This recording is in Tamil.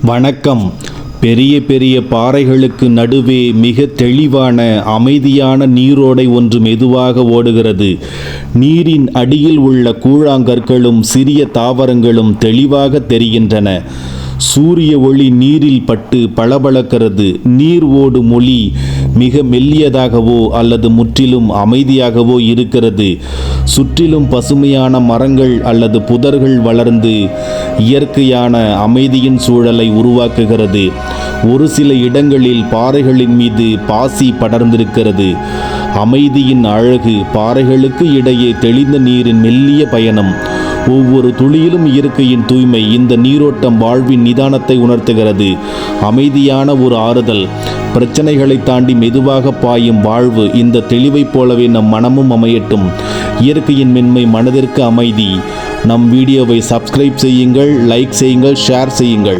வணக்கம். பெரிய பெரிய பாறைகளுக்கு நடுவே மிக தெளிவான அமைதியான நீரோடை ஒன்று மெதுவாக ஓடுகிறது. நீரின் அடியில் உள்ள கூழாங்கற்களும் சிறிய தாவரங்களும் தெளிவாக தெரிகின்றன. சூரிய ஒளி நீரில் பட்டு பளபளக்கிறது. நீர் ஓடும் ஒளி மிக மெல்லியதாகவோ அல்லது முற்றிலும் அமைதியாகவோ இருக்கிறது. சுற்றிலும் பசுமையான மரங்கள் அல்லது புதர்கள் வளர்ந்து இயற்கையான அமைதியின் சூழலை உருவாக்குகிறது. ஒரு சில இடங்களில் பாறைகளின் மீது பாசி படர்ந்திருக்கிறது. அமைதியின் அழகு. பாறைகளுக்கு இடையே தெளிந்த நீரின் மெல்லிய பயணம். ஒவ்வொரு துளியிலும் இயற்கையின் தூய்மை. இந்த நீரோட்டம் வாழ்வின் நிதானத்தை உணர்த்துகிறது. அமைதியான ஒரு ஆறுதல். பிரச்சனைகளை தாண்டி மெதுவாக பாயும் வாழ்வு. இந்த தெளிவைப் போலவே நம் மனமும் அமையட்டும். இயற்கையின் மென்மை மனதிற்கு அமைதி. நம் வீடியோவை சப்ஸ்கிரைப் செய்யுங்கள், லைக் செய்யுங்கள், ஷேர் செய்யுங்கள்.